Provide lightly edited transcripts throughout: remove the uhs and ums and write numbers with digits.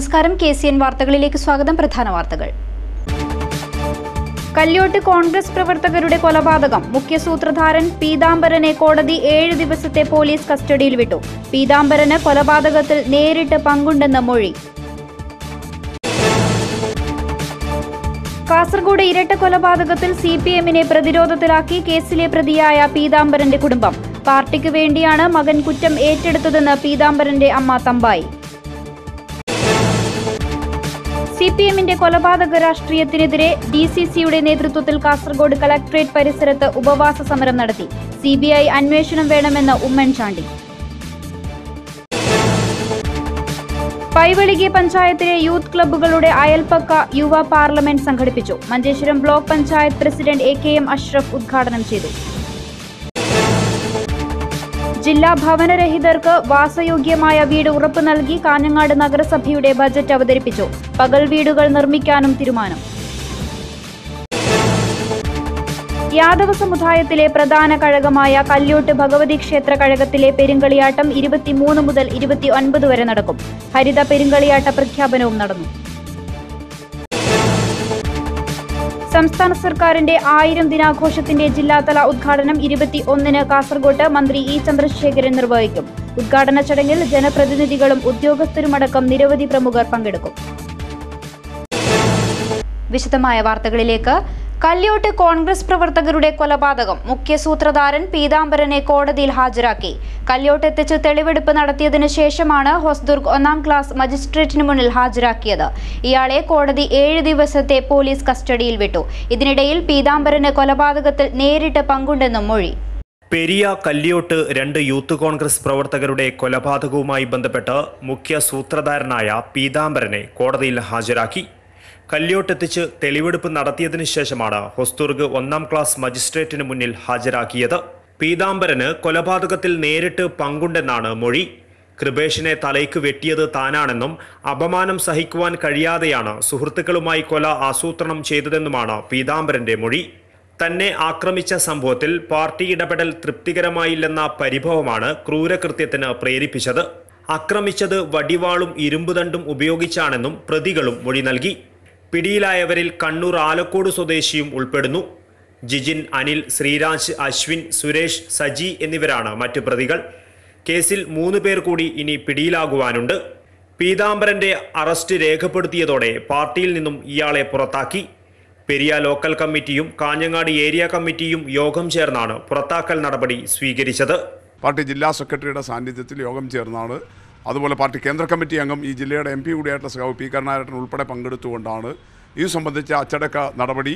നമസ്കാരം. KCN വാർത്തകളിലേക്ക് സ്വാഗതം. പ്രധാന വാർത്തകൾ. കല്യോട്ട് കോൺഗ്രസ് പ്രവർത്തകരുടെ കൊലപാതകം. മുഖ്യ സൂത്രധാരൻ പീതാംബരനെ കോടതി 7 ദിവസത്തെ പോലീസ് കസ്റ്റഡിയിൽ വിട്ടു. പീതാംബരന് കൊലപാതകത്തിൽ നേരിട്ട് പങ്കുണ്ടെന്ന് മൊഴി. കാസർഗോഡ് ഇരട്ട കൊലപാതകത്തിൽ CPM-നെ പ്രതിരോധത്തിലാക്കി കേസിലെ പ്രതിയായ പീതാംബരന്റെ കുടുംബം. പാർട്ടിക്ക് വേണ്ടിയാണ് മകൻ കുറ്റം ഏറ്റെടുത്തതെന്ന് പീതാംബരന്റെ അമ്മ തമ്പായി. CPM-ന്റെ കൊലപാതക രാഷ്ട്രീയത്തിനെതിരെ DCC-യുടെ നേതൃത്വത്തിൽ കാസർഗോഡ് കളക്ടറേറ്റ് പരിസരത്ത് ഉപവാസ സമരം നടത്തി. CBI അന്വേഷണം വേണമെന്ന് ഉമ്മൻചാണ്ടി. പൈവളികെ പഞ്ചായത്തിലെ യൂത്ത് ക്ലബ്ബുകളുടെ അയൽപ്പക്ക യുവ പാർലമെന്റ് സംഘടിപ്പിച്ചു. Manjeshwaram block panchayat president AKM Ashraf ഉദ്ഘാടനം ചെയ്തു. ജില്ലാ ഭവനരഹിതർക്ക് വാസയോഗ്യമായ വീട് ഉറപ്പു നൽകി കാഞ്ഞങ്ങാട് നഗരസഭയുടെ ബജറ്റ് അവതരിപ്പിച്ചു. പകൽ വീടുകൾ നിർമ്മിക്കാനും തീരുമാനം. യാദവ സമുദായത്തിലെ പ്രധാന കഴകമായ കല്യോട്ട് ഭഗവതി ക്ഷേത്ര കഴകത്തിലെ പെരുങ്കളിയാട്ടം 23 മുതൽ 29 വരെ നടക്കും. ഹരിത പെരുങ്കളിയാട്ട പ്രഖ്യാപനവും നടന്നു. സംസ്ഥാന സർക്കാരിന്റെ 1000 ദിനാഘോഷത്തിന്റെ ജില്ലാതല ഉദ്ഘാടനം 21-ന് കാസർഗോട്ട് മന്ത്രി E. ചന്ദ്രശേഖരൻ നിർവഹിക്കും. ഉദ്ഘാടന ചടങ്ങിൽ ജനപ്രതിനിധികളും ഉദ്യോഗസ്ഥരുമടക്കം നിരവധി പ്രമുഖർ പങ്കെടുക്കും. വിശദമായ വാർത്തകളിലേക്ക്. കല്യോട്ട് കോൺഗ്രസ് പ്രവർത്തകരുടെ കൊലപാതകം. മുഖ്യ സൂത്രധാരൻ പീതാംബരനെ കോടതിയിൽ ഹാജരാക്കി. കല്യോട്ട് എത്തിച്ച് തെളിവെടുപ്പ് നടത്തിയതിനു ശേഷമാണ് ഹൊസ്ദുർഗ് 1-ാം ക്ലാസ് മജിസ്ട്രേറ്റിന് മുന്നിൽ ഹാജരാക്കിയത്. ഇയാളെ കോടതി 7 ദിവസത്തെ പോലീസ് കസ്റ്റഡിയിൽ വിട്ടു. ഇതിനിടയിൽ പീതാംബരന് കൊലപാതകത്തിൽ നേരിട്ട് പങ്കുണ്ടെന്നും മൊഴി. പെരിയ കല്യോട്ട് 2 യൂത്ത് കോൺഗ്രസ് പ്രവർത്തകരുടെ കൊലപാതകവുമായി ബന്ധപ്പെട്ട് മുഖ്യ സൂത്രധാരനായ പീതാംബരനെ കോടതിയിൽ ഹാജരാക്കി. കല്യോട്ടെത്തിച്ച് തെളിവെടുപ്പ് നടത്തിയതിനു ശേഷമാണ് ഹൊസ്ദുർഗ് 1-ാം ക്ലാസ് മജിസ്ട്രേറ്റിന് മുന്നിൽ ഹാജരാക്കിയത്. പീതാംബരന് കൊലപാതകത്തിൽ നേരിട്ട് പങ്കുണ്ടെന്നാണ് മൊഴി. കൃപേഷിനെ തലയ്ക്ക് വെട്ടിയത് താനാണെന്നും അപമാനം സഹിക്കുവാൻ കഴിയാതെയാണ് സുഹൃത്തുക്കളുമായി കൊല ആസൂത്രണം ചെയ്തതെന്നുമാണ് പീതാംബരന്റെ മൊഴി. തന്നെ ആക്രമിച്ച സംഭവത്തിൽ പാർട്ടി ഇടപെടൽ തൃപ്തികരമായില്ലെന്ന പരിഭവമാണ് ക്രൂരകൃത്യത്തിന് പ്രേരിപ്പിച്ചത്. ആക്രമിച്ചത് വടിവാളും ഇരുമ്പുദണ്ടും ഉപയോഗിച്ചാണെന്നും പ്രതികളും മൊഴി നൽകി. പിടിയിലായവരിൽ കണ്ണൂർ ആലക്കോട് സ്വദേശിയും ഉൾപ്പെടുന്നു. ജിജിൻ, അനിൽ, ശ്രീരാജ്, അശ്വിൻ, സുരേഷ്, സജി എന്നിവരാണ് മറ്റു പ്രതികൾ. കേസിൽ 3 പേർ കൂടി ഇനി പിടിയിലാകുവാനുണ്ട്. പീതാംബരന്റെ അറസ്റ്റ് രേഖപ്പെടുത്തിയതോടെ പാർട്ടിയിൽ നിന്നും ഇയാളെ പുറത്താക്കി. പെരിയ ലോക്കൽ കമ്മിറ്റിയും കാഞ്ഞങ്ങാട് ഏരിയ കമ്മിറ്റിയും യോഗം ചേർന്നാണ് പുറത്താക്കൽ നടപടി സ്വീകരിച്ചത്. പാർട്ടി ജില്ലാ സെക്രട്ടറിയുടെ സാന്നിധ്യത്തിൽ യോഗം ചേർന്നാണ്. അതുപോലെ പാർട്ടി കേന്ദ്ര കമ്മിറ്റി അംഗം ഈ ജില്ലയുടെ MP കൂടിയായിട്ടുള്ള സഖാവ് P. കരുണാകരൻ ഉൾപ്പെടെ പങ്കെടുത്തുകൊണ്ടാണ് ഇത് സംബന്ധിച്ച അച്ചടക്ക നടപടി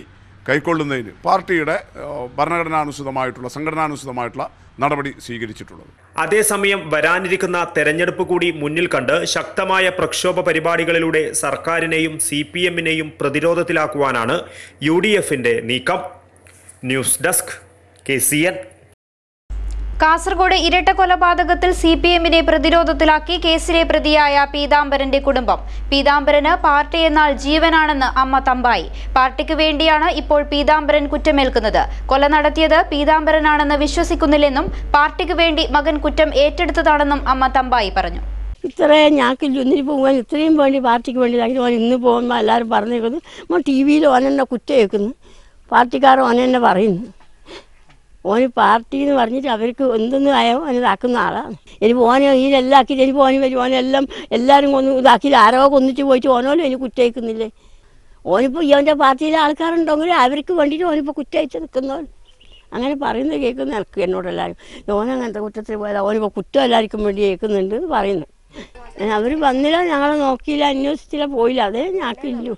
കൈക്കൊള്ളുന്നതിന് പാർട്ടിയുടെ ഭരണഘടനാനുസൃതമായിട്ടുള്ള സംഘടനാനുസൃതമായിട്ടുള്ള നടപടി സ്വീകരിച്ചിട്ടുള്ളത്. അതേസമയം വരാനിരിക്കുന്ന തെരഞ്ഞെടുപ്പ് കൂടി മുന്നിൽ കണ്ട് ശക്തമായ പ്രക്ഷോഭ പരിപാടികളിലൂടെ സർക്കാരിനെയും CPM-നെയും പ്രതിരോധത്തിലാക്കുവാനാണ് UDF-ന്റെ നീക്കം. News desk KCN. കാസർഗോഡ് ഇരട്ട കൊലപാതകത്തിൽ CPM-നെ പ്രതിരോധത്തിലാക്കി കേസിലെ പ്രതിയായ പീതാംബരന്റെ കുടുംബം. പീതാംബരന് പാർട്ടി എന്നാൽ ജീവനാണെന്ന് അമ്മ തമ്പായി. പാർട്ടിക്ക് വേണ്ടിയാണ് ഇപ്പോൾ പീതാംബരൻ കുറ്റമേൽക്കുന്നത്. കൊല നടത്തിയത് പീതാംബരനാണെന്ന് വിശ്വസിക്കുന്നില്ലെന്നും പാർട്ടിക്ക് വേണ്ടി മകൻ കുറ്റം ഏറ്റെടുത്തതാണെന്നും അമ്മ തമ്പായി പറഞ്ഞു. ഇത്രയും ഞാക്കില്ല ഒന്നിന് പോകാൻ ഇത്രയും വേണ്ടി പാർട്ടിക്ക് വേണ്ടി ഓൻ ഇന്ന് പോകുമ്പോൾ എല്ലാവരും പറഞ്ഞേക്കുന്നു. TV-യിൽ ഓനെന്നെ കുറ്റം കേൾക്കുന്നു. പാർട്ടിക്കാരൻ ഓനെന്നെ പറയുന്നു. ഓന് പാർട്ടി എന്ന് പറഞ്ഞിട്ട് അവർക്ക് എന്തെന്ന് ആയോ ഓന് ഇതാക്കുന്ന ആളാണ്. എനിക്ക് ഓനെ ഇതിലെല്ലാം ആക്കിയിട്ട് എനിക്ക് ഓന് വരും. ഓനെല്ലാം എല്ലാവരും ഒന്ന് ഇതാക്കിയിട്ട് ആരോ കൊന്നിട്ട് പോയിട്ട് ഓനോലും എനിക്ക് കുറ്റയിക്കുന്നില്ലേ. ഓനിപ്പോൾ ഇവൻ്റെ പാർട്ടിയിലെ ആൾക്കാരുണ്ടെങ്കിൽ അവർക്ക് വേണ്ടിയിട്ട് ഓനിപ്പോൾ കുറ്റയച്ച് നിൽക്കുന്നവൻ അങ്ങനെ പറയുന്നത് കേൾക്കുന്ന എനിക്ക് എന്നോടെല്ലാവരും. ഓനങ്ങനത്തെ കുറ്റത്തിൽ പോയാൽ ഓനിപ്പോൾ കുറ്റം എല്ലാവർക്കും വേണ്ടി കേൾക്കുന്നുണ്ട് എന്ന് പറയുന്നു. അവർ വന്നില്ല, ഞങ്ങളെ നോക്കിയില്ല, അന്വേഷിച്ചില്ല, പോയില്ല. അതേ ഞാക്കില്ലു.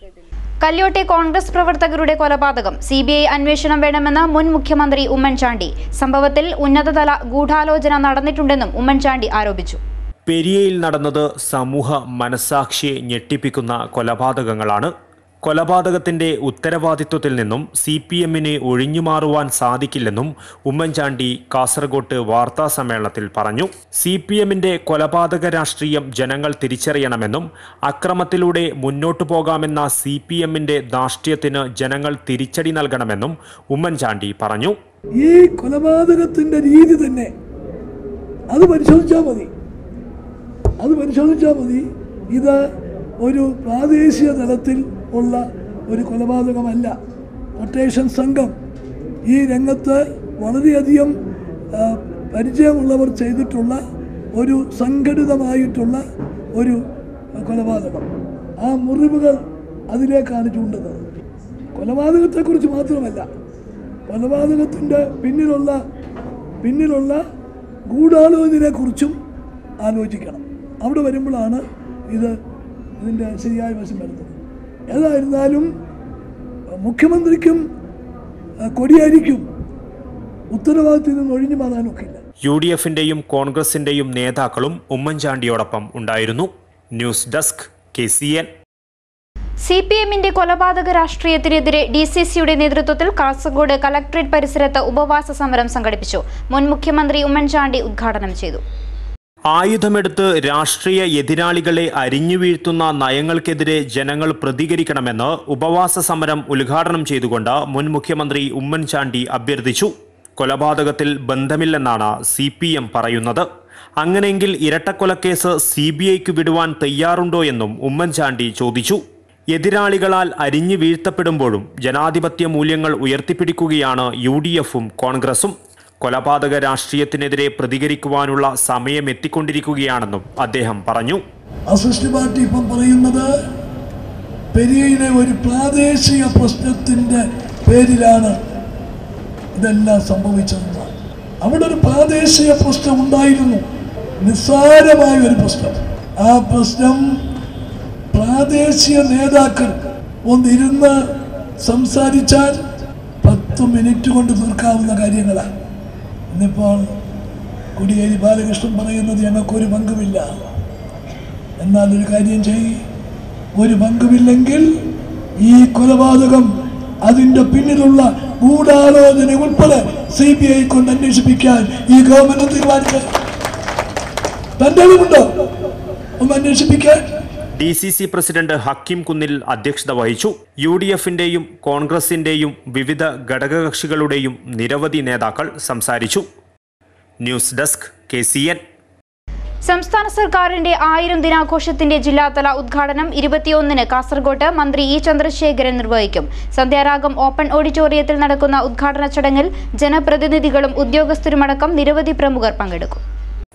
കല്യോട്ടെ കോൺഗ്രസ് പ്രവർത്തകരുടെ കൊലപാതകം. CBI അന്വേഷണം വേണമെന്ന് മുൻ മുഖ്യമന്ത്രി ഉമ്മൻചാണ്ടി. സംഭവത്തിൽ ഉന്നതതല ഗൂഢാലോചന നടന്നിട്ടുണ്ടെന്നും ഉമ്മൻചാണ്ടി ആരോപിച്ചു. പെരിയയിൽ നടന്നത് സമൂഹ മനസാക്ഷിയെ ഞെട്ടിപ്പിക്കുന്ന കൊലപാതകങ്ങളാണ്. കൊലപാതകത്തിന്റെ ഉത്തരവാദിത്വത്തിൽ നിന്നും CPM-ന് ഒഴിഞ്ഞുമാറുവാൻ സാധിക്കില്ലെന്നും ഉമ്മൻചാണ്ടി കാസർഗോട്ട് വാർത്താ സമ്മേളനത്തിൽ പറഞ്ഞു. CPM-ന്റെ കൊലപാതക രാഷ്ട്രീയം ജനങ്ങൾ തിരിച്ചറിയണമെന്നും അക്രമത്തിലൂടെ മുന്നോട്ടു പോകാമെന്ന CPM-ന്റെ ധാർഷ്ട്യത്തിന് ജനങ്ങൾ തിരിച്ചടി നൽകണമെന്നും ഉമ്മൻചാണ്ടി പറഞ്ഞു. ഈ കൊലപാതകത്തിന്റെ രീതി തന്നെ അത് പരിശോധിച്ചാൽ മതി. ഇത് ഒരു പ്രാദേശിക തലത്തിൽ ഉള്ള ഒരു കൊലപാതകമല്ല. കൊട്ടേഷൻ സംഘം ഈ രംഗത്ത് വളരെയധികം പരിചയമുള്ളവർ ചെയ്തിട്ടുള്ള ഒരു സംഘടിതമായിട്ടുള്ള ഒരു കൊലപാതകം. ആ മുറിവുകൾ അതിലേക്കാണ് ചൂണ്ടുന്നത്. കൊലപാതകത്തെക്കുറിച്ച് മാത്രമല്ല, കൊലപാതകത്തിൻ്റെ പിന്നിലുള്ള ഗൂഢാലോചനയെക്കുറിച്ചും ആലോചിക്കണം. അവിടെ വരുമ്പോഴാണ് ഇതിൻ്റെ ശരിയായ വശം വരുന്നത്. ഏതായിരുന്നാലും മുഖ്യമന്ത്രിക്കും കൊടിയേരിക്കും ഉത്തരവാദിത്തത്തിൽ നിന്ന് ഒഴിഞ്ഞു മാറാനൊക്കില്ല. UDF-ന്റെയും കോൺഗ്രസിന്റെയും നേതാക്കളും ഉമ്മൻചാണ്ടിയോടൊപ്പം ഉണ്ടായിരുന്നു. News desk KCN. CPM-ന്റെ കൊലപാതക രാഷ്ട്രീയത്തിനെതിരെ DCCയുടെ നേതൃത്വത്തിൽ കാസർഗോഡ് കളക്ടറേറ്റ് പരിസരത്ത് ഉപവാസ സമരം സംഘടിപ്പിച്ചു. മുൻ മുഖ്യമന്ത്രി ഉമ്മൻചാണ്ടി ഉദ്ഘാടനം ചെയ്തു. ആയുധമെടുത്ത് രാഷ്ട്രീയ എതിരാളികളെ അരിഞ്ഞുവീഴ്ത്തുന്ന നയങ്ങൾക്കെതിരെ ജനങ്ങൾ പ്രതികരിക്കണമെന്ന് ഉപവാസ സമരം ഉദ്ഘാടനം ചെയ്തുകൊണ്ട് മുൻ മുഖ്യമന്ത്രി ഉമ്മൻചാണ്ടി അഭ്യർത്ഥിച്ചു. കൊലപാതകത്തിൽ ബന്ധമില്ലെന്നാണ് CPM പറയുന്നത്. അങ്ങനെയെങ്കിൽ ഇരട്ടക്കൊലക്കേസ് CBIക്ക് വിടുവാൻ തയ്യാറുണ്ടോ എന്നും ഉമ്മൻചാണ്ടി ചോദിച്ചു. എതിരാളികളാൽ അരിഞ്ഞു വീഴ്ത്തപ്പെടുമ്പോഴും ജനാധിപത്യ മൂല്യങ്ങൾ ഉയർത്തിപ്പിടിക്കുകയാണ് UDF-ഉം കോൺഗ്രസും. കൊലപാതക രാഷ്ട്രീയത്തിനെതിരെ പ്രതികരിക്കുവാനുള്ള സമയം എത്തിക്കൊണ്ടിരിക്കുകയാണെന്നും അദ്ദേഹം പറഞ്ഞു. അസിസ്റ്റ് പാർട്ടി ഇപ്പം പറയുന്നത് പെരിയയിലെ ഒരു പ്രാദേശിക പ്രശ്നത്തിൻ്റെ പേരിലാണ് ഇതെല്ലാം സംഭവിച്ചതെന്ന്. അവിടെ ഒരു പ്രാദേശിക പ്രശ്നം ഉണ്ടായിരുന്നു, നിസ്സാരമായ ഒരു പ്രശ്നം. ആ പ്രശ്നം പ്രാദേശിക നേതാക്കൾ ഒന്നിരുന്ന് സംസാരിച്ചാൽ 10 മിനിറ്റ് കൊണ്ട് തീർക്കാവുന്ന കാര്യങ്ങളാണ്. ഇന്നിപ്പോൾ കോടിയേരി ബാലകൃഷ്ണൻ പറയുന്നത് ഞങ്ങൾക്കൊരു പങ്കുമില്ല. എന്നാൽ ഒരു കാര്യം ചെയ്യ്, ഒരു പങ്കുമില്ലെങ്കിൽ ഈ കൊലപാതകം അതിൻ്റെ പിന്നിലുള്ള ഗൂഢാലോചന ഉൾപ്പെടെ CBI കൊണ്ട് അന്വേഷിപ്പിക്കാൻ ഈ ഗവൺമെന്റ് തീരുമാനിച്ചത്. തന്റെ ഉണ്ടോ ഒന്ന് അന്വേഷിപ്പിക്കാൻ? DCC പ്രസിഡന്റ് ഹക്കീം കുന്നിൽ അധ്യക്ഷത വഹിച്ചു. UDF-ന്റെയും കോൺഗ്രസിന്റെയും വിവിധ ഘടകകക്ഷികളുടെയും നിരവധി നേതാക്കൾ സംസാരിച്ചു. News desk KCN. സംസ്ഥാന സർക്കാരിന്റെ 1000 ദിനാഘോഷത്തിന്റെ ജില്ലാതല ഉദ്ഘാടനം 21-ന് കാസർഗോട്ട് മന്ത്രി E ചന്ദ്രശേഖരൻ നിർവഹിക്കും. സന്ധ്യാരാഗം ഓപ്പൺ ഓഡിറ്റോറിയത്തിൽ നടക്കുന്ന ഉദ്ഘാടന ചടങ്ങിൽ ജനപ്രതിനിധികളും ഉദ്യോഗസ്ഥരുമടക്കം നിരവധി പ്രമുഖർ പങ്കെടുക്കും.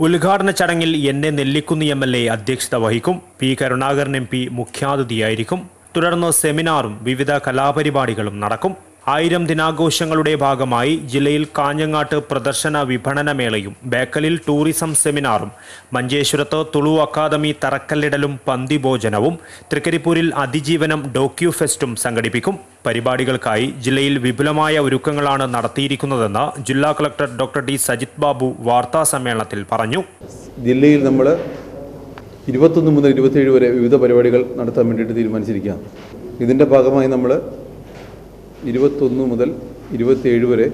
ഉദ്ഘാടന ചടങ്ങിൽ NA നെല്ലിക്കുന്ന് MLA അധ്യക്ഷത വഹിക്കും. P Karunakaran MP മുഖ്യാതിഥിയായിരിക്കും. തുടർന്ന് സെമിനാറും വിവിധ കലാപരിപാടികളും നടക്കും. 1000 ദിനാഘോഷങ്ങളുടെ ഭാഗമായി ജില്ലയിൽ കാഞ്ഞങ്ങാട്ട് പ്രദർശന വിപണന മേളയും ബേക്കലിൽ ടൂറിസം സെമിനാറും മഞ്ചേശ്വരത്ത് തുളു അക്കാദമി തറക്കല്ലിടലും പന്തിഭോജനവും തൃക്കരിപ്പൂരിൽ അതിജീവനം ഡോക്യു ഫെസ്റ്റും സംഘടിപ്പിക്കും. പരിപാടികൾക്കായി ജില്ലയിൽ വിപുലമായ ഒരുക്കങ്ങളാണ് നടത്തിയിരിക്കുന്നതെന്ന് ജില്ലാ collector doctor D Sajith Babu വാർത്താ സമ്മേളനത്തിൽ പറഞ്ഞു. ജില്ലയിൽ നമ്മൾ 21 മുതൽ 27 വരെ വിവിധ പരിപാടികൾ നടത്താൻ വേണ്ടിയിട്ട് തീരുമാനിച്ചിരിക്കുകയാണ്. ഇതിൻ്റെ ഭാഗമായി നമ്മൾ 21 മുതൽ 27 വരെ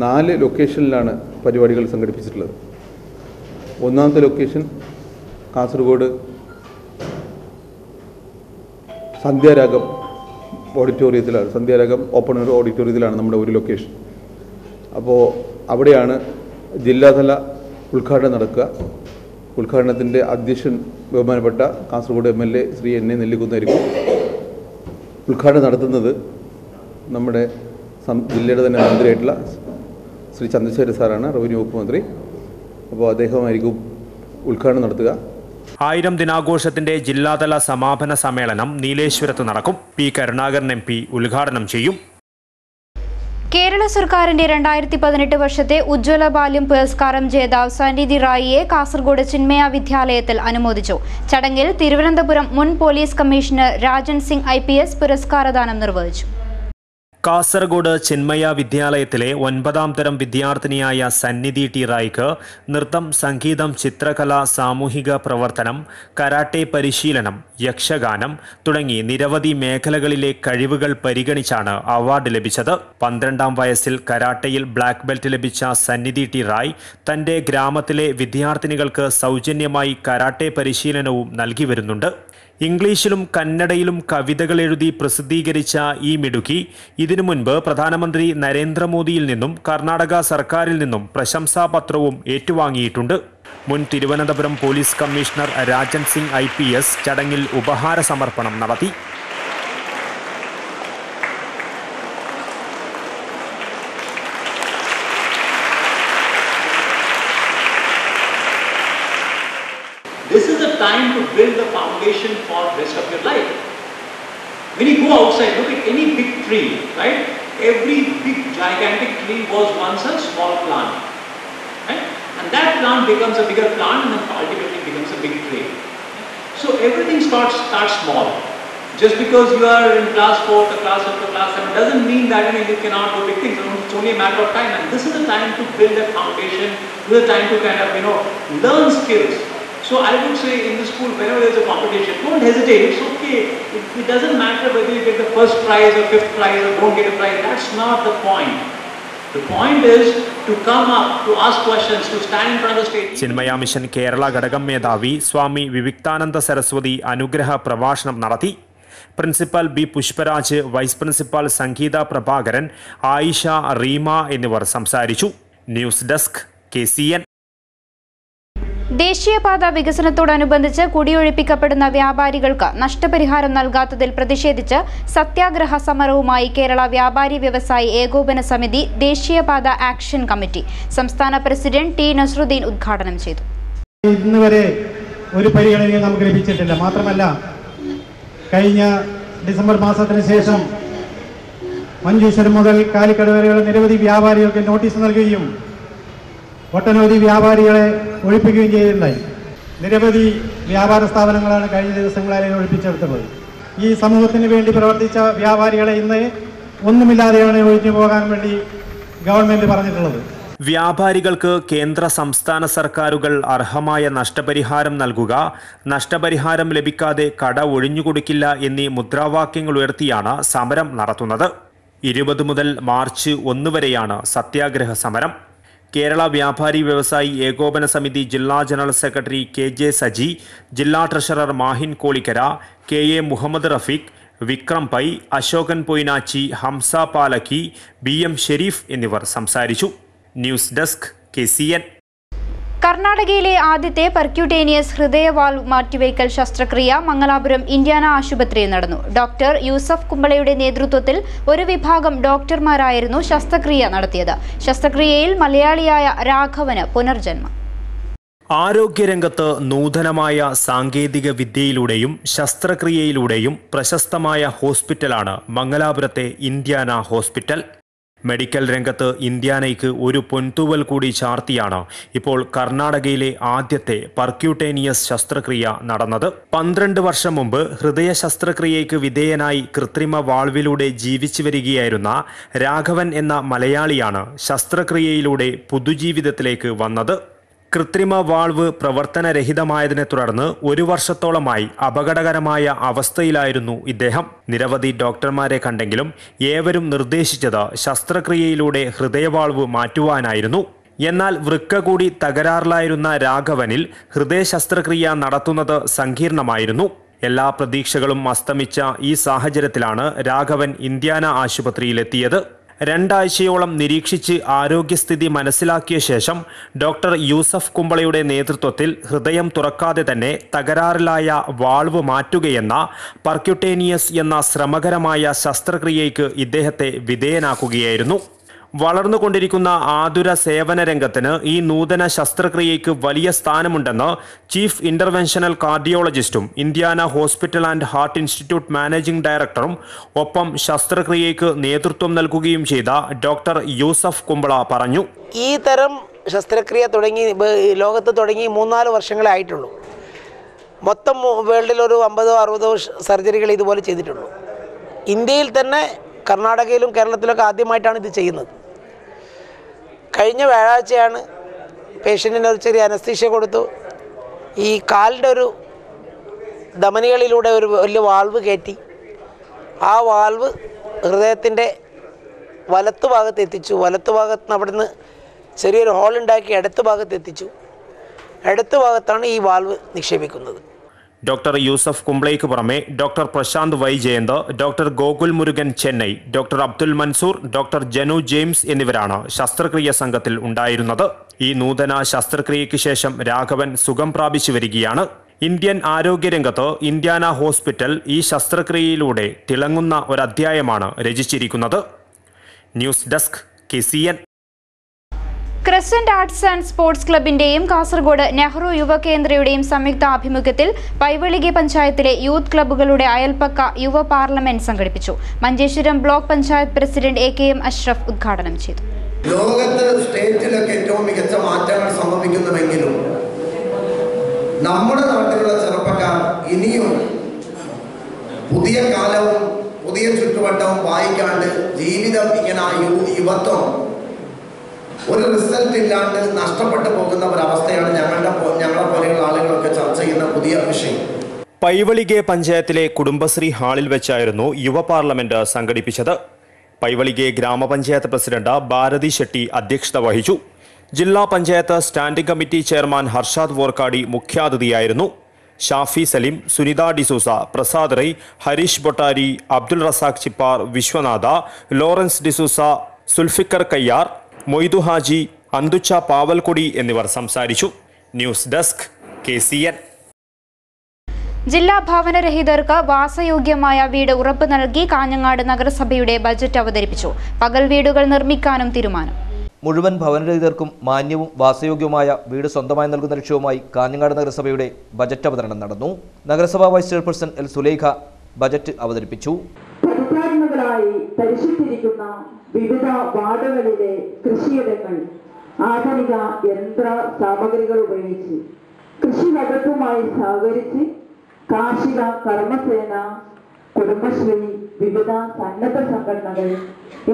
4 ലൊക്കേഷനിലാണ് പരിപാടികൾ സംഘടിപ്പിച്ചിട്ടുള്ളത്. ഒന്നാമത്തെ ലൊക്കേഷൻ കാസർഗോഡ് സന്ധ്യാരാഗം ഓഡിറ്റോറിയത്തിലാണ്. സന്ധ്യാരാഗം ഓപ്പൺ ഓഡിറ്റോറിയത്തിലാണ് നമ്മുടെ ഒരു ലൊക്കേഷൻ. അപ്പോൾ അവിടെയാണ് ജില്ലാതല ഉദ്ഘാടനം നടക്കുക. ഉദ്ഘാടനത്തിൻ്റെ അധ്യക്ഷൻ ബഹുമാനപ്പെട്ട കാസർഗോഡ് MLA ശ്രീ NA നെല്ലിക്കുന്നായിരിക്കും. ഉദ്ഘാടനം നടത്തുന്നത് നമ്മുടെ ജില്ലയുടെ തന്നെ മന്ത്രിയായിട്ടുള്ള ശ്രീ ചന്ദ്രശേഖര സാറാണ്, റവന്യൂ വകുപ്പ് മന്ത്രി. അപ്പോൾ അദ്ദേഹമായിരിക്കും ഉദ്ഘാടനം നടത്തുക. 1000 ദിനാഘോഷത്തിന്റെ ജില്ലാതല സമാപന സമ്മേളനം നീലേശ്വരത്ത് നടക്കും. P കരുണാകരൻ MP ഉദ്ഘാടനം ചെയ്യും. കേരള സർക്കാരിന്റെ 2018 വർഷത്തെ ഉജ്ജ്വല ബാല്യം പുരസ്കാരം ജേതാവ് സന്നിധി റായിയെ കാസർഗോഡ് ചിന്മയ വിദ്യാലയത്തിൽ അനുമോദിച്ചു. ചടങ്ങിൽ തിരുവനന്തപുരം മുൻ police commissioner Rajan Singh IPS പുരസ്കാരദാനം നിർവഹിച്ചു. കാസർഗോഡ് ചിന്മയ വിദ്യാലയത്തിലെ 9ാം തരം വിദ്യാർത്ഥിനിയായ സന്നിധി T റായിക്ക് നൃത്തം, സംഗീതം, ചിത്രകല, സാമൂഹിക പ്രവർത്തനം, കരാട്ടെ പരിശീലനം, യക്ഷഗാനം തുടങ്ങി നിരവധി മേഖലകളിലെ കഴിവുകൾ പരിഗണിച്ചാണ് അവാർഡ് ലഭിച്ചത്. 12ാം വയസ്സിൽ കരാട്ടയിൽ ബ്ലാക്ക് ബെൽറ്റ് ലഭിച്ച സന്നിധി T റായ് തന്റെ ഗ്രാമത്തിലെ വിദ്യാർത്ഥിനികൾക്ക് സൗജന്യമായി കരാട്ടെ പരിശീലനവും നൽകി വരുന്നുണ്ട്. ഇംഗ്ലീഷിലും കന്നഡയിലും കവിതകൾ എഴുതി പ്രസിദ്ധീകരിച്ച ഈ മിടുക്കി ഇതിനു മുൻപ് പ്രധാനമന്ത്രി നരേന്ദ്രമോദിയിൽ നിന്നും കർണാടക സർക്കാരിൽ നിന്നും പ്രശംസാപത്രവും ഏറ്റുവാങ്ങിയിട്ടുണ്ട്. മുൻ Thiruvananthapuram police commissioner Rajan Singh IPS ചടങ്ങിൽ ഉപഹാര സമർപ്പണം നടത്തി. This is the time to build the foundation for the rest of your life. When you go outside, look at any big tree, right? Every big gigantic tree was once a small plant, right? And that plant becomes a bigger plant and then ultimately becomes a big tree. So everything starts small. Just because you are in class 4th or class 5th or class 7 doesn't mean that you cannot do big things. It's only a matter of time. And this is the time to build that foundation. This is the time to kind of learn skills. So I would say in the school, whenever there's a competition, don't hesitate. It's okay. It doesn't matter whether you get the first prize or 5th prize or don't get a prize. That's not the point. The point is to come up, to ask questions, to stand in front of the stage. Chinmaya mission Kerala ഘടകം മേധാവി സ്വാമി വിവിക്താനന്ദ സരസ്വതി അനുഗ്രഹ പ്രഭാഷണം നടത്തി. Principal B. Pushparaj, vice principal Sangeetha Prabhakaran, Ayisha, Reema എന്നിവർ സംസാരിച്ചു. News desk KCN. ദേശീയപാത വികസനത്തോടനുബന്ധിച്ച് കുടിയൊഴിപ്പിക്കപ്പെടുന്ന വ്യാപാരികൾക്ക് നഷ്ടപരിഹാരം നൽകാത്തതിൽ പ്രതിഷേധിച്ച് സത്യാഗ്രഹ സമരവുമായി കേരള വ്യാപാരി വ്യവസായി ഏകോപന സമിതി ദേശീയപാത ആക്ഷൻ കമ്മിറ്റി സംസ്ഥാന പ്രസിഡന്റ് T. നസ്രുദ്ദീൻ ഉദ്ഘാടനം ചെയ്തു. ഇന്നുവരെ ഒരു പരിഗണനയും നമുക്ക് ലഭിച്ചിട്ടില്ല. മാത്രമല്ല, കഴിഞ്ഞ ഡിസംബർ മാസത്തിന് ശേഷം മഞ്ചേശ്വരം മുതൽ കാലിക്കട് വരെയുള്ള നിരവധി വ്യാപാരികൾക്ക് നോട്ടീസ് നൽകുകയും ഒട്ടനവധി വ്യാപാരികളെ ഒഴിപ്പിക്കുകയും ചെയ്തിട്ടുണ്ടായി. നിരവധി വ്യാപാര സ്ഥാപനങ്ങളാണ് കഴിഞ്ഞ ദിവസങ്ങളിൽ ഒഴിപ്പിച്ചെടുത്തത്. ഈ സമൂഹത്തിന് വേണ്ടി പ്രവർത്തിച്ച വ്യാപാരികളെ ഇന്ന് ഒന്നുമില്ലാതെയാണ് ഒഴിഞ്ഞു പോകാൻ വേണ്ടി ഗവൺമെൻറ് പറഞ്ഞിട്ടുള്ളത്. വ്യാപാരികൾക്ക് കേന്ദ്ര സംസ്ഥാന സർക്കാരുകൾ അർഹമായ നഷ്ടപരിഹാരം നൽകുക, നഷ്ടപരിഹാരം ലഭിക്കാതെ കട ഒഴിഞ്ഞുകൊടുക്കില്ല എന്നീ മുദ്രാവാക്യങ്ങൾ ഉയർത്തിയാണ് സമരം നടത്തുന്നത്. 20 മുതൽ മാർച്ച് 1 വരെയാണ് സത്യാഗ്രഹ സമരം. കേരള വ്യാപാരി വ്യവസായി ഏകോപന സമിതി ജില്ലാ ജനറൽ സെക്രട്ടറി KJ സജി, ജില്ലാ treasurer Mahin Kolikkara, KA Muhammad Rafeeq, Vikram Pai, Ashokan Poinachi, Hamsa Palakki, BM Sharif എന്നിവർ സംസാരിച്ചു. News desk KCN. കർണാടകയിലെ ആദ്യത്തെ പെർക്യൂട്ടേനിയസ് ഹൃദയവാൽവ് മാറ്റിവയ്ക്കൽ ശസ്ത്രക്രിയ മംഗലാപുരം ഇന്ത്യാന ആശുപത്രിയിൽ നടന്നു. ഡോക്ടർ യൂസഫ് കുമ്പളയുടെ നേതൃത്വത്തിൽ ഒരു വിഭാഗം ഡോക്ടർമാരായിരുന്നു ശസ്ത്രക്രിയ നടത്തിയത്. ശസ്ത്രക്രിയയിൽ മലയാളിയായ രാഘവന് പുനർജന്മം. ആരോഗ്യരംഗത്ത് നൂതനമായ സാങ്കേതിക വിദ്യയിലൂടെയും ശസ്ത്രക്രിയയിലൂടെയും പ്രശസ്തമായ ഹോസ്പിറ്റലാണ് മംഗലാപുരത്തെ ഇന്ത്യാന ഹോസ്പിറ്റൽ. മെഡിക്കൽ രംഗത്ത് ഇന്ത്യാനയ്ക്ക് ഒരു പൊൻതൂവൽ കൂടി ചാർത്തിയാണ് ഇപ്പോൾ കർണാടകയിലെ ആദ്യത്തെ പെർക്യൂട്ടേനിയസ് ശസ്ത്രക്രിയ നടന്നത്. 12 വർഷം മുമ്പ് ഹൃദയ ശസ്ത്രക്രിയയ്ക്ക് വിധേയനായി കൃത്രിമ വാൾവിലൂടെ ജീവിച്ചു വരികയായിരുന്ന രാഘവൻ എന്ന മലയാളിയാണ് ശസ്ത്രക്രിയയിലൂടെ പുതുജീവിതത്തിലേക്ക് വന്നത്. കൃത്രിമ വാൾവ് പ്രവർത്തനരഹിതമായതിനെ തുടർന്ന് 1 വർഷത്തോളമായി അപകടകരമായ അവസ്ഥയിലായിരുന്നു ഇദ്ദേഹം. നിരവധി ഡോക്ടർമാരെ കണ്ടെങ്കിലും ഏവരും നിർദ്ദേശിച്ചത് ശസ്ത്രക്രിയയിലൂടെ ഹൃദയവാൾവ് മാറ്റുവാനായിരുന്നു. എന്നാൽ വൃക്ക കൂടി തകരാറിലായിരുന്ന രാഘവനിൽ ഹൃദയ ശസ്ത്രക്രിയ നടത്തുന്നത് സങ്കീർണമായിരുന്നു. എല്ലാ പ്രതീക്ഷകളും അസ്തമിച്ച ഈ സാഹചര്യത്തിലാണ് രാഘവൻ ഇന്ത്യാന ആശുപത്രിയിലെത്തിയത്. 2 ആഴ്ചയോളം നിരീക്ഷിച്ച് ആരോഗ്യസ്ഥിതി മനസ്സിലാക്കിയ ശേഷം ഡോക്ടർ യൂസഫ് കുമ്പളയുടെ നേതൃത്വത്തിൽ ഹൃദയം തുറക്കാതെ തന്നെ തകരാറിലായ വാൾവ് മാറ്റുകയെന്ന പെർക്യൂട്ടേനിയസ് എന്ന ശ്രമകരമായ ശസ്ത്രക്രിയയ്ക്ക് ഇദ്ദേഹത്തെ വിധേയനാക്കുകയായിരുന്നു. വളർന്നുകൊണ്ടിരിക്കുന്ന ആതുര സേവന രംഗത്തിന് ഈ നൂതന ശസ്ത്രക്രിയയ്ക്ക് വലിയ സ്ഥാനമുണ്ടെന്ന് ചീഫ് ഇന്റർവെൻഷണൽ കാർഡിയോളജിസ്റ്റും Indiana hospital and heart institute managing ഡയറക്ടറും ഒപ്പം ശസ്ത്രക്രിയയ്ക്ക് നേതൃത്വം നൽകുകയും ചെയ്ത ഡോക്ടർ യൂസഫ് കുമ്പള പറഞ്ഞു. ഈ തരം ശസ്ത്രക്രിയ ലോകത്ത് തുടങ്ങി 3-4 വർഷങ്ങളേ ആയിട്ടുള്ളൂ. മൊത്തം വേൾഡിൽ ഒരു 50-60 സർജറികൾ ഇതുപോലെ ചെയ്തിട്ടുള്ളൂ. ഇന്ത്യയിൽ തന്നെ കർണാടകയിലും കേരളത്തിലൊക്കെ ആദ്യമായിട്ടാണ് ഇത് ചെയ്യുന്നത്. കഴിഞ്ഞ വ്യാഴാഴ്ചയാണ് പേഷ്യൻറ്റിന് ഒരു ചെറിയ അനസ്തീഷ്യ കൊടുത്തു. ഈ കാലിൻ്റെ ഒരു ധമനികളിലൂടെ ഒരു വലിയ വാൾവ് കയറ്റി ആ വാൾവ് ഹൃദയത്തിൻ്റെ വലത്തു ഭാഗത്ത് എത്തിച്ചു. വലത്തു ഭാഗത്ത് നിന്ന് അവിടെ നിന്ന് ചെറിയൊരു ഹോൾ ഉണ്ടാക്കി ഇടത്തു ഭാഗത്ത് എത്തിച്ചു. ഇടത്തു ഭാഗത്താണ് ഈ വാൾവ് നിക്ഷേപിക്കുന്നത്. ഡോക്ടർ യൂസഫ് കുംബ്ലയ്ക്ക് പുറമെ doctor Prashant Y Jayant, doctor Gokul Murugan Chennai, doctor Abdul Mansoor, doctor Janu James എന്നിവരാണ് ശസ്ത്രക്രിയ സംഘത്തിൽ ഉണ്ടായിരുന്നത്. ഈ നൂതന ശസ്ത്രക്രിയയ്ക്ക് ശേഷം രാഘവൻ സുഖം പ്രാപിച്ചു വരികയാണ്. ഇന്ത്യൻ ആരോഗ്യരംഗത്ത് ഇന്ത്യാന ഹോസ്പിറ്റൽ ഈ ശസ്ത്രക്രിയയിലൂടെ തിളങ്ങുന്ന ഒരധ്യായമാണ് രചിച്ചിരിക്കുന്നത്. News desk KCN. Crescent arts and sports ക്ലബിന്റെയും കാസർഗോഡ് നെഹ്റു യുവകേന്ദ്രയുടെയും സംയുക്ത ആഭിമുഖ്യത്തിൽ പൈവളികെ പഞ്ചായത്തിലെ യൂത്ത് ക്ലബ്ബുകളുടെ അയൽപ്പക്ക യുവ പാർലമെന്റ് സംഘടിപ്പിച്ചു. Manjeshwaram block panchayat president AKM Ashraf ഉദ്ഘാടനം ചെയ്തു. ലോകത്ത് സ്റ്റേറ്റിലൊക്കെ ഏറ്റവും മികച്ച മാറ്റങ്ങൾ സംഭവിക്കുന്നുവെങ്കിലും നമ്മുടെ നാട്ടിലുള്ള ചെറുപ്പക്കാർ ഇനിയും പുതിയ കാലവും പുതിയ ചുറ്റുവട്ടവും വായിക്കാണ്ട് ജീവിതം ഇങ്ങനെ യുവത്വം ഒരു റിസൾട്ട് ഇല്ലാണ്ട് നഷ്ടപ്പെട്ടു പോകുന്ന ഒരവസ്ഥയാണ് ഞങ്ങളെ പോലെയുള്ള ആളുകളൊക്കെ ചർച്ച ചെയ്യുന്ന പുതിയ വിഷയം. പൈവളികെ പഞ്ചായത്തിലെ കുടുംബശ്രീ ഹാളിൽ വെച്ചായിരുന്നു യുവ പാർലമെന്റ് സംഘടിപ്പിച്ചത്. പൈവളികെ ഗ്രാമപഞ്ചായത്ത് പ്രസിഡന്റ് ഭാരതി ഷെട്ടി അധ്യക്ഷത വഹിച്ചു. ജില്ലാ panchayat standing committee chairman Harshad Vorkady മുഖ്യാതിഥിയായിരുന്നു. ഷാഫി സലീം, സുനിത ഡിസൂസ, പ്രസാദ് റൈ, ഹരീഷ് ബൊട്ടാരി, അബ്ദുൾ റസാഖ് ചിപ്പാർ, വിശ്വനാഥ, ലോറൻസ് ഡിസൂസ, സുൽഫിക്കർ കയ്യാർ, മൊയ്തു ഹാജി, അന്തുച്ച പാവൽക്കൊടി എന്നിവർ സംസാരിച്ചു. News desk KCN. ജില്ലാ ഭവനരഹിതർക്ക് വാസയോഗ്യമായ വീട് ഉറപ്പ് നൽകി കാഞ്ഞങ്ങാട് നഗരസഭയുടെ ബജറ്റ് അവതരിപ്പിച്ചു. പകൽ വീടുകൾ നിർമ്മിക്കാനും തീരുമാനം. മുഴുവൻ ഭവനരഹിതർക്കും മാന്യവും വാസയോഗ്യവുമായ വീട് സ്വന്തമായി നൽകുന്ന ലക്ഷ്യവുമായി കാഞ്ഞങ്ങാട് നഗരസഭയുടെ ബജറ്റ് അവതരണം നടന്നു. നഗരസഭാ vice chairperson L. Sulaikha budget അവതരിപ്പിച്ചു. പരിശീലിച്ചിരിക്കുന്ന വിവിധ വാർഡുകളിലെ കൃഷിയിടങ്ങൾ ആധുനിക യന്ത്ര സാമഗ്രികൾ ഉപയോഗിച്ച് കൃഷി വകുപ്പുമായി സഹകരിച്ച് കാർഷിക കർമ്മസേന, കുടുംബശ്രീ, വിവിധ സന്നദ്ധ സംഘടനകൾ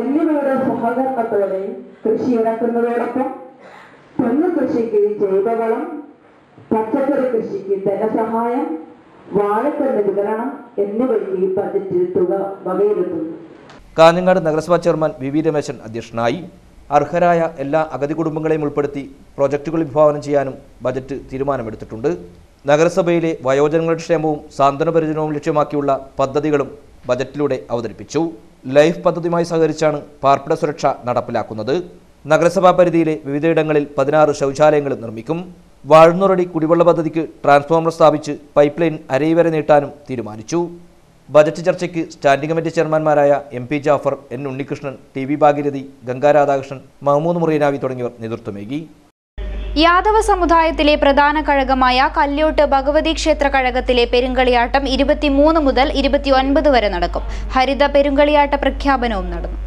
എന്നിവയുടെ സഹകരണത്തോടെ കൃഷി ഇറക്കുന്നതോടൊപ്പം തെങ്ങ് കൃഷിക്ക് ജൈവവളം, പച്ചക്കറി കൃഷിക്ക് ധനസഹായം, വാഴക്കന്ന് വിതരണം എന്നിവയ്ക്ക് ബജറ്റിൽ തുക വകയിരുത്തുന്നു. കാഞ്ഞങ്ങാട് നഗരസഭാ ചെയർമാൻ VV രമേശൻ അധ്യക്ഷനായി. അർഹരായ എല്ലാ അഗതി കുടുംബങ്ങളെയും ഉൾപ്പെടുത്തി പ്രോജക്റ്റുകൾ വിഭാവനം ചെയ്യാനും ബജറ്റ് തീരുമാനമെടുത്തിട്ടുണ്ട്. നഗരസഭയിലെ വയോജനങ്ങളുടെ ക്ഷേമവും സാന്ത്വനപരിചരണവും ലക്ഷ്യമാക്കിയുള്ള പദ്ധതികളും ബജറ്റിലൂടെ അവതരിപ്പിച്ചു. ലൈഫ് പദ്ധതിയുമായി സഹകരിച്ചാണ് പാർപ്പിട സുരക്ഷ നടപ്പിലാക്കുന്നത്. നഗരസഭാ പരിധിയിലെ വിവിധയിടങ്ങളിൽ 16 ശൗചാലയങ്ങളും നിർമ്മിക്കും. വാഴന്നൂറടി കുടിവെള്ള പദ്ധതിക്ക് ട്രാൻസ്ഫോമർ സ്ഥാപിച്ച് പൈപ്പ് ലൈൻ അരയി വരെ നീട്ടാനും തീരുമാനിച്ചു. ബജറ്റ് ചർച്ചയ്ക്ക് സ്റ്റാൻഡിംഗ് കമ്മിറ്റി ചെയർമാൻമാരായ MP Jafar, N. Unnikrishnan, TV Bhageerathi, Ganga Radhakrishnan, Mahmood Muriyanavi തുടങ്ങിയവർ നേതൃത്വമേകി. യാദവ സമുദായത്തിലെ പ്രധാന കഴകമായ കല്യോട്ട് ഭഗവതി ക്ഷേത്ര കഴകത്തിലെ പെരുങ്കളിയാട്ടം 23 മുതൽ 29 വരെ നടക്കും. ഹരിത പെരുങ്കളിയാട്ട പ്രഖ്യാപനവും നടന്നു.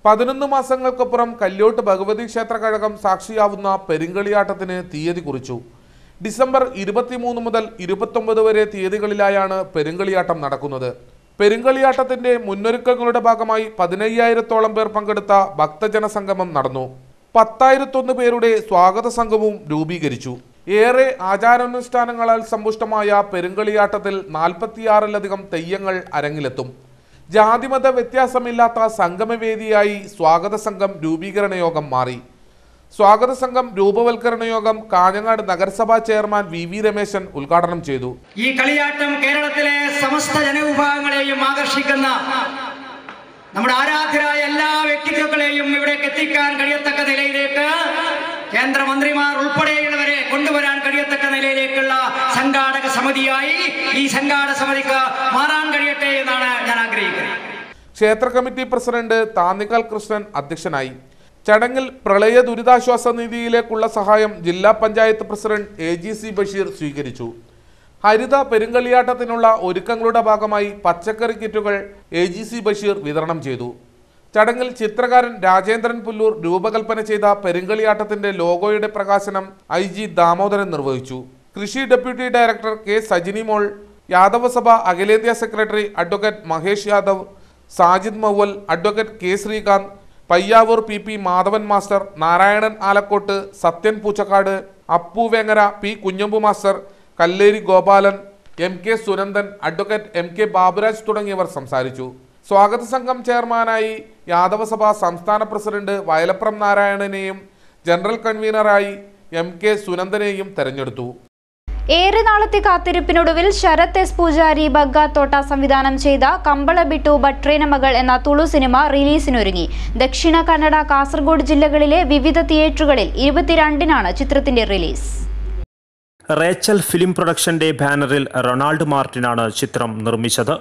11 മാസങ്ങൾക്കപ്പുറം കല്യോട്ട് ഭഗവതി ക്ഷേത്ര കഴകം സാക്ഷിയാവുന്ന പെരുങ്കളിയാട്ടത്തിന് തീയതി കുറിച്ചു. ഡിസംബർ 23 മുതൽ 29 വരെ തീയതികളിലായാണ് പെരുങ്കളിയാട്ടം നടക്കുന്നത്. പെരുങ്കളിയാട്ടത്തിന്റെ മുന്നൊരുക്കങ്ങളുടെ ഭാഗമായി 15,000-ഓളം പേർ പങ്കെടുത്ത ഭക്തജന സംഗമം നടന്നു. 10,001 പേരുടെ സ്വാഗത സംഘവും രൂപീകരിച്ചു. ഏറെ ആചാരാനുഷ്ഠാനങ്ങളാൽ സമ്പുഷ്ടമായ പെരുങ്കളിയാട്ടത്തിൽ 46-ലധികം തെയ്യങ്ങൾ അരങ്ങിലെത്തും. ജാതിമത വ്യത്യാസമില്ലാത്ത സംഗമവേദിയായി സ്വാഗത സംഘം രൂപീകരണ യോഗം മാറി. സ്വാഗത സംഘം രൂപവൽക്കരണ യോഗം കാഞ്ഞങ്ങാട് നഗരസഭാ ചെയർമാൻ VV രമേശൻ ഉദ്ഘാടനം ചെയ്തു. ഈ കളിയാട്ടം കേരളത്തിലെ സമസ്ത ജനവിഭാഗങ്ങളെയും ആകർഷിക്കുന്ന നമ്മുടെ ആരാധ്യരായ എല്ലാ വ്യക്തിത്വങ്ങളെയും ഇവിടേക്ക് എത്തിക്കാൻ കഴിയത്തക്ക നിലയിലേക്ക് കേന്ദ്രമന്ത്രിമാർ ഉൾപ്പെടെയുള്ളവരെ കൊണ്ടുവരാൻ കഴിയത്തക്ക നിലയിലേക്കുള്ള സംഘാടക സമിതിയായി ഈ സംഘാടക സമിതിക്ക് മാറാൻ കഴിയട്ടെ എന്നാണ് ഞാൻ ആഗ്രഹിക്കുന്നത്. ക്ഷേത്ര കമ്മിറ്റി പ്രസിഡന്റ് താന്നിക്കൽ കൃഷ്ണൻ അധ്യക്ഷനായി. ചടങ്ങിൽ പ്രളയ ദുരിതാശ്വാസ നിധിയിലേക്കുള്ള സഹായം ജില്ലാ പഞ്ചായത്ത് പ്രസിഡന്റ് AGC ബഷീർ സ്വീകരിച്ചു. ഹരിത പെരുങ്കളിയാട്ടത്തിനുള്ള ഒരുക്കങ്ങളുടെ ഭാഗമായി പച്ചക്കറി കിറ്റുകൾ AGC ബഷീർ വിതരണം ചെയ്തു. ചടങ്ങിൽ ചിത്രകാരൻ രാജേന്ദ്രൻ പുല്ലൂർ രൂപകൽപ്പന ചെയ്ത പെരുങ്കളിയാട്ടത്തിന്റെ ലോഗോയുടെ പ്രകാശനം IG ദാമോദരൻ നിർവഹിച്ചു. കൃഷി deputy director K. Sajini Mol, Yadava Sabha അഖിലേന്ത്യാ secretary advocate Mahesh Yadav, Sajid Mauval, advocate K. Srikanth, Payyavoor PP Madhavan master, Narayanan Alakode, Sathyan Poochakkad, Appu Vengara, P. Kunhambu master, Kalleri Gopalan, MK Sunandan, advocate MK Baburaj തുടങ്ങിയവർ സംസാരിച്ചു. സ്വാഗത സംഘം ചെയർമാനായി യാദവസഭ സംസ്ഥാന പ്രസിഡന്റ് വയലപ്രം നാരായണനെയും ജനറൽ കൺവീനറായി MK സുനന്ദനെയും തെരഞ്ഞെടുത്തു. ഏറെ നാളത്തെ കാത്തിരിപ്പിനൊടുവിൽ ശരത് എസ് പൂജാരി ബഗ്ഗാത്തോട്ട സംവിധാനം ചെയ്ത കമ്പള ബിട്ടു ഭട്രേന മകൾ എന്ന തുളു സിനിമ റിലീസിനൊരുങ്ങി. ദക്ഷിണ കന്നഡ, കാസർഗോഡ് ജില്ലകളിലെ വിവിധ തിയേറ്ററുകളിൽ 22-നാണ് ചിത്രത്തിന്റെ റിലീസ്. റേച്ചൽ ഫിലിം പ്രൊഡക്ഷന്റെ ബാനറിൽ റൊണാൾഡ് മാർട്ടിനാണ് ചിത്രം നിർമ്മിച്ചത്.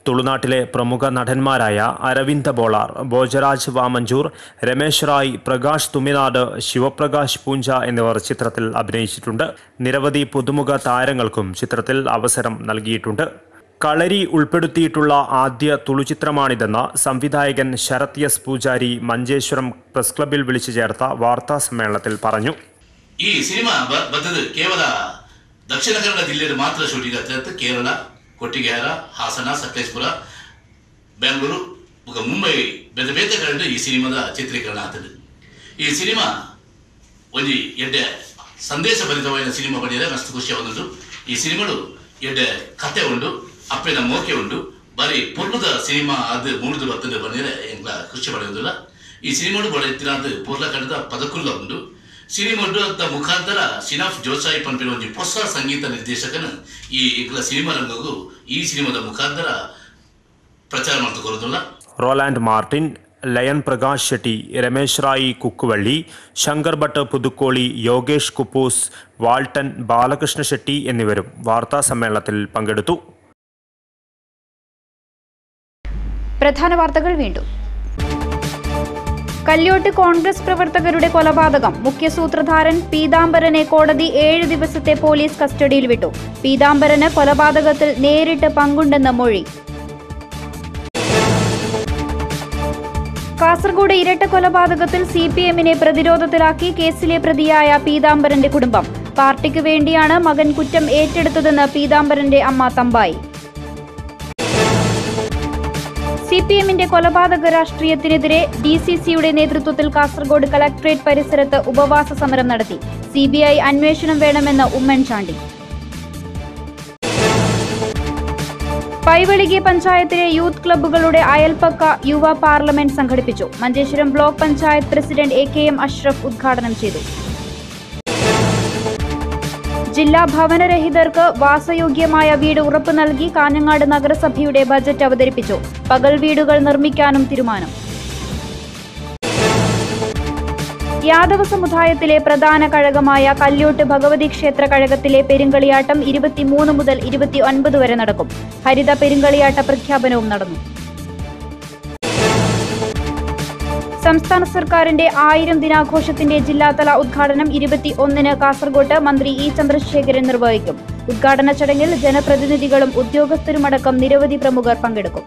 തുളുനാട്ടിലെ പ്രമുഖ നടന്മാരായ അരവിന്ദ ബോളാർ, ഭോജരാജ് വാമഞ്ചൂർ, രമേശ് റായ്, പ്രകാശ് തുമിനാട്, ശിവപ്രകാശ് പൂഞ്ച എന്നിവർ ചിത്രത്തിൽ അഭിനയിച്ചിട്ടുണ്ട്. നിരവധി പുതുമുഖ താരങ്ങൾക്കും ചിത്രത്തിൽ അവസരം നൽകിയിട്ടുണ്ട്. കളരി ഉൾപ്പെടുത്തിയിട്ടുള്ള ആദ്യ തുളുചിത്രമാണിതെന്ന് സംവിധായകൻ ശരത് എസ് പൂജാരി മഞ്ചേശ്വരം പ്രസ് ക്ലബിൽ വിളിച്ചു ചേർത്ത വാർത്താ സമ്മേളനത്തിൽ പറഞ്ഞു. ಈ ಸಿನಿಮಾ ಬಂದದ್ದು ಕೇವಲ ದಕ್ಷಿಣ ಕನ್ನಡ ಜಿಲ್ಲೆಯಲ್ಲಿ ಮಾತ್ರ ಶೂಟಿಂಗ್ ಆಗ್ತಿತ್ತು. ಕೇರಳ, ಕೊಟ್ಟಿಗೆಹಾರ, ಹಾಸನ, ಸಕಲೇಶ್ಪುರ, ಬೆಂಗಳೂರು, ಮುಂಬೈ ಬೇರೆ ಬೇರೆ ಕಡೆ ಈ ಸಿನಿಮಾದ ಚಿತ್ರೀಕರಣ ಆಗ್ತದೆ. ಈ ಸಿನಿಮಾ ಒಂದು ಎಡ್ಡೆ ಸಂದೇಶ ಭರಿತವಾದ ಸಿನಿಮಾ ಬಂದಿದೆ. ಮಸ್ತ್ ಖುಷಿ ಆಗುವುದು. ಈ ಸಿನಿಮಾಡು ಎಡ್ಡೆ ಕತೆ ಉಂಟು, ಅಪ್ಪನ ಮೋಕೆ ಉಂಟು. ಬಾರಿ ಪೂರ್ಣದ ಸಿನಿಮಾ ಅದು ಮೂಡಿದು ಬರ್ತದೆ ಬಂದಿದೆ. ಎಂಗ್ಲ ಖುಷಿ ಪಡೆಯುವುದಿಲ್ಲ. ಈ ಸಿನಿಮಾಡು ಬಡ ಎತ್ತಿನ ಅದು ಪೂರ್ಣ ಕನ್ನಡ ಪದಕುಲ್ಲ ಉಂಟು. ಸಿನಿಮಾಡು ಅಂತ ಮುಖಾಂತರ ಸಿನಾಫ್ ಜೋಸಾಯಿ ಪಂಪಿನ ಒಂದು ಹೊಸ ಸಂಗೀತ ನಿರ್ದೇಶಕನ ಈ ಈಗಲ ಸಿನಿಮಾ ರಂಗಗೂ ಈ ಸಿನಿಮಾದ ಮುಖಾಂತರ ಪ್ರಚಾರ ಮಾಡ್ತುಕೊಳ್ಳೋದಿಲ್ಲ. റോലാൻഡ് മാർട്ടിൻ, ലയൻ പ്രകാശ് ഷെട്ടി, രമേശ് റായി കുക്കുവള്ളി, ശങ്കർ ഭട്ട് പുതുക്കോളി, യോഗേഷ് കുപ്പൂസ്, വാൾട്ടൻ, ബാലകൃഷ്ണ ഷെട്ടി എന്നിവരും വാർത്താ സമ്മേളനത്തിൽ പങ്കെടുത്തു. പ്രധാന വാർത്തകൾ വീണ്ടും. കല്യോട്ട് കോൺഗ്രസ് പ്രവർത്തകരുടെ കൊലപാതകം. മുഖ്യ സൂത്രധാരൻ പീതാംബരനെ കോടതി 7 ദിവസത്തെ പോലീസ് കസ്റ്റഡിയിൽ വിട്ടു. പീതാംബരന് കൊലപാതകത്തിൽ നേരിട്ട് പങ്കുണ്ടെന്ന് മൊഴി. കാസർഗോഡ് ഇരട്ട കൊലപാതകത്തിൽ CPM-നെ പ്രതിരോധത്തിലാക്കി കേസിലെ പ്രതിയായ പീതാംബരന്റെ കുടുംബം. പാർട്ടിക്ക് വേണ്ടിയാണ് മകൻ കുറ്റം ഏറ്റെടുത്തതെന്ന് പീതാംബരന്റെ അമ്മ തമ്പായി. CPM-ന്റെ കൊലപാതക രാഷ്ട്രീയത്തിനെതിരെ DCC-യുടെ നേതൃത്വത്തിൽ കാസർഗോഡ് കളക്ടറേറ്റ് പരിസരത്ത് ഉപവാസ സമരം നടത്തി. CBI അന്വേഷണം വേണമെന്ന് ഉമ്മൻചാണ്ടി. പൈവളികെ പഞ്ചായത്തിലെ യൂത്ത് ക്ലബ്ബുകളുടെ അയൽപ്പക്ക യുവ പാർലമെന്റ് സംഘടിപ്പിച്ചു. Manjeshwaram block panchayat president AKM Ashraf ഉദ്ഘാടനം ചെയ്തു. ജില്ലാ ഭവനരഹിതർക്ക് വാസയോഗ്യമായ വീട് ഉറപ്പു നൽകി കാഞ്ഞങ്ങാട് നഗരസഭയുടെ ബജറ്റ് അവതരിപ്പിച്ചു. പകൽ വീടുകൾ നിർമ്മിക്കാനും തീരുമാനം. യാദവ സമുദായത്തിലെ പ്രധാന കഴകമായ കല്യോട്ട് ഭഗവതി ക്ഷേത്ര കഴകത്തിലെ പെരുങ്കളിയാട്ടം 23 മുതൽ 29 വരെ നടക്കും. ഹരിത പെരുങ്കളിയാട്ട പ്രഖ്യാപനവും നടന്നു. സംസ്ഥാന സർക്കാരിന്റെ 1000 ദിനാഘോഷത്തിന്റെ ജില്ലാതല ഉദ്ഘാടനം 21-ന് കാസർഗോട്ട് മന്ത്രി E ചന്ദ്രശേഖരൻ നിർവഹിക്കും. ഉദ്ഘാടന ചടങ്ങിൽ ജനപ്രതിനിധികളും ഉദ്യോഗസ്ഥരുമടക്കം നിരവധി പ്രമുഖർ പങ്കെടുക്കും.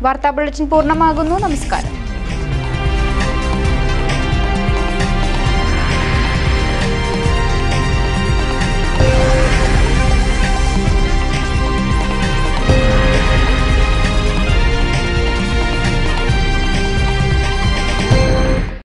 വാർത്താ ബുള്ളറ്റിൻ പൂർണ്ണമാകുന്നു. നമസ്കാരം.